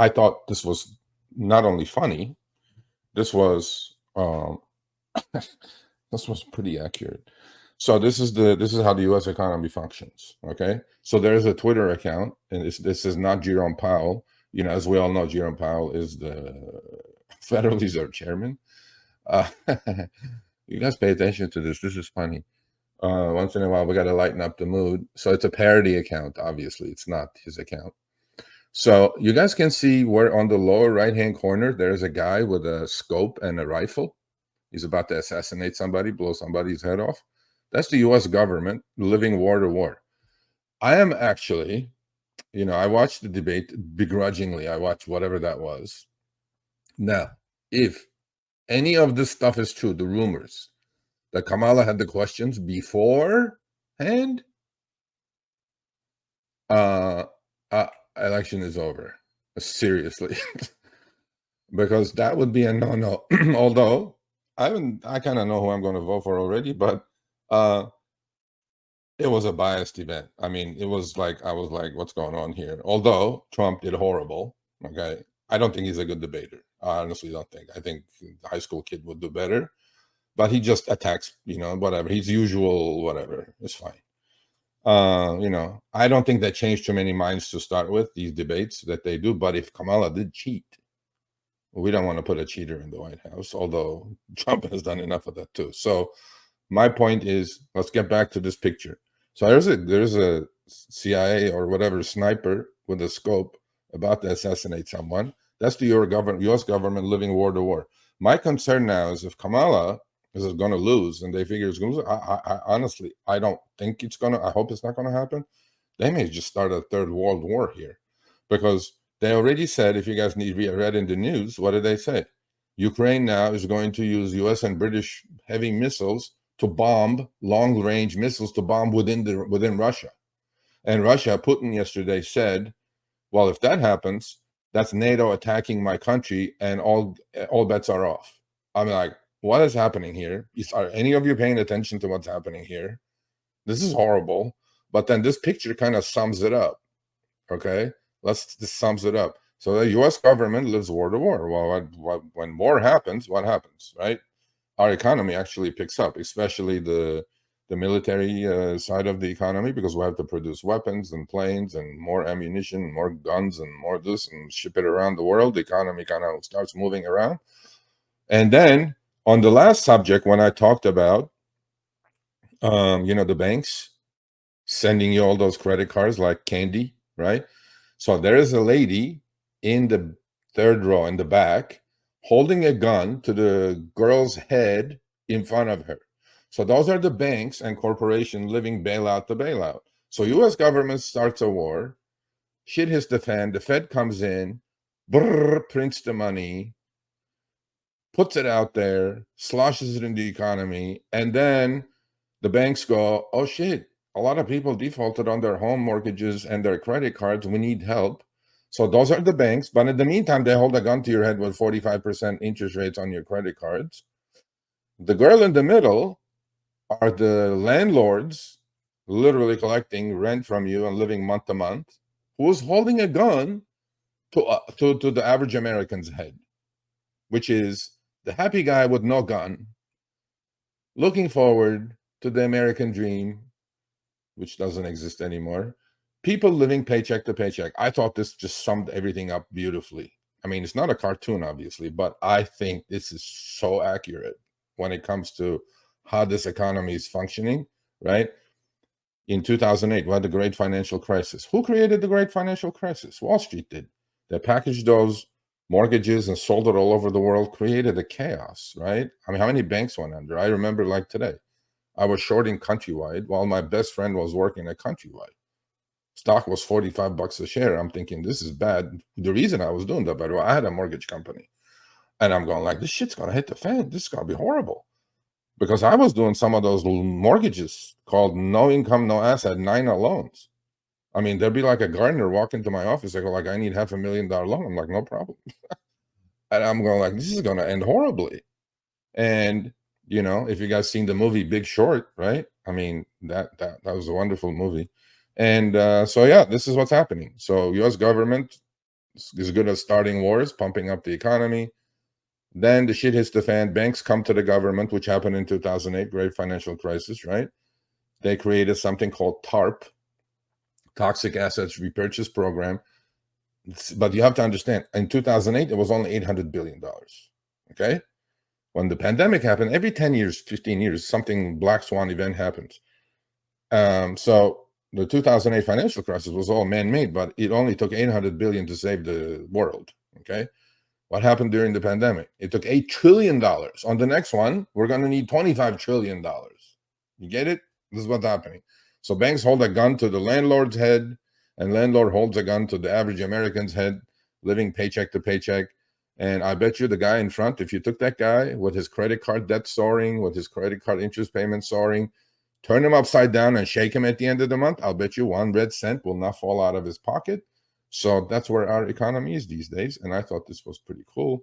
I thought this was not only funny, this was this was pretty accurate. So this is how the U.S. economy functions. Okay, so there's a Twitter account, and this is not Jerome Powell. As we all know, Jerome Powell is the Federal Reserve Chairman. Uh, you guys pay attention to this. This is funny. Once in a while, we got to lighten up the mood. So it's a parody account. Obviously, it's not his account. So you guys can see where on the lower right-hand corner, there's a guy with a scope and a rifle. He's about to assassinate somebody, blow somebody's head off. That's the U.S. government living war to war. I am actually, I watched the debate begrudgingly. I watched whatever that was. Now, if any of this stuff is true, the rumors that Kamala had the questions beforehand, election is over. Seriously. Because that would be a no-no. Although I kind of know who I'm going to vote for already, but it was a biased event. I mean, it was like, I was like, what's going on here? Although Trump did horrible. Okay. I don't think he's a good debater. I honestly don't think. I think the high school kid would do better, but he just attacks, whatever. His usual, whatever. It's fine. I don't think that changed too many minds to start with, these debates that they do. But if Kamala did cheat, we don't want to put a cheater in the White House, although Trump has done enough of that too. So my point is, let's get back to this picture. So there's a CIA or whatever sniper with a scope about to assassinate someone. That's the U.S. government living war to war. My concern now is if Kamala is going to lose and they figure it's going to lose, I honestly, I don't think it's going to, I hope it's not going to happen. They may just start a third world war here, because they already said, if you guys read in the news, what did they say? Ukraine now is going to use U.S. and British heavy missiles to bomb, long-range missiles to bomb within Russia. And Russia, Putin yesterday said, well, if that happens, that's NATO attacking my country and all bets are off. I'm like, what is happening here? Are any of you paying attention to what's happening here? This is horrible. But then this picture kind of sums it up. Okay? This sums it up. So the U.S. government lives war to war. Well, when war happens, what happens, right? Our economy actually picks up, especially the military side of the economy, because we have to produce weapons and planes and more ammunition, more guns and more this, and ship it around the world. The economy kind of starts moving around. And then on the last subject, when I talked about, the banks sending you all those credit cards like candy, right? So there is a lady in the third row in the back holding a gun to the girl's head in front of her. So those are the banks and corporations living bailout to bailout. So U.S. government starts a war, shit hits the fan, the Fed comes in, prints the money, puts it out there, sloshes it in the economy, and then the banks go, oh shit, a lot of people defaulted on their home mortgages and their credit cards. We need help. So those are the banks. But in the meantime, they hold a gun to your head with 45% interest rates on your credit cards. The girl in the middle are the landlords literally collecting rent from you and living month to month, who's holding a gun to the average American's head, which is the happy guy with no gun, looking forward to the American dream, which doesn't exist anymore. People living paycheck to paycheck. I thought this just summed everything up beautifully. I mean, it's not a cartoon, obviously, but I think this is so accurate when it comes to how this economy is functioning, right? In 2008, we had the great financial crisis. Who created the great financial crisis? Wall Street did. They packaged those mortgages and sold it all over the world, created a chaos, right? I mean, how many banks went under? I remember like today. I was shorting Countrywide while my best friend was working at Countrywide. Stock was $45 a share. I'm thinking, this is bad. The reason I was doing that, by the way, I had a mortgage company. And I'm going like, this shit's going to hit the fan. This is going to be horrible. Because I was doing some of those mortgages called no income, no asset, 9 loans. I mean, there'd be like a gardener walk into my office. They go like, I need $500,000 loan. I'm like, no problem. And I'm going like, this is going to end horribly. And if you guys seen the movie Big Short, right? I mean, that was a wonderful movie. And so yeah, this is what's happening. So U.S. government as good as starting wars, pumping up the economy. Then the shit hits the fan. Banks come to the government, which happened in 2008, great financial crisis, right? They created something called TARP, Toxic Assets Repurchase Program. But you have to understand, in 2008, it was only $800 billion. Okay? When the pandemic happened, every 10 years, 15 years, something black swan event happens. So the 2008 financial crisis was all man-made, but it only took 800 billion to save the world. Okay? What happened during the pandemic? It took $8 trillion. On the next one, we're going to need $25 trillion. You get it? This is what's happening. So banks hold a gun to the landlord's head, and landlord holds a gun to the average American's head, living paycheck to paycheck. And I bet you the guy in front, if you took that guy with his credit card debt soaring, with his credit card interest payments soaring, turn him upside down and shake him at the end of the month, I'll bet you 1 red cent will not fall out of his pocket. So that's where our economy is these days. And I thought this was pretty cool.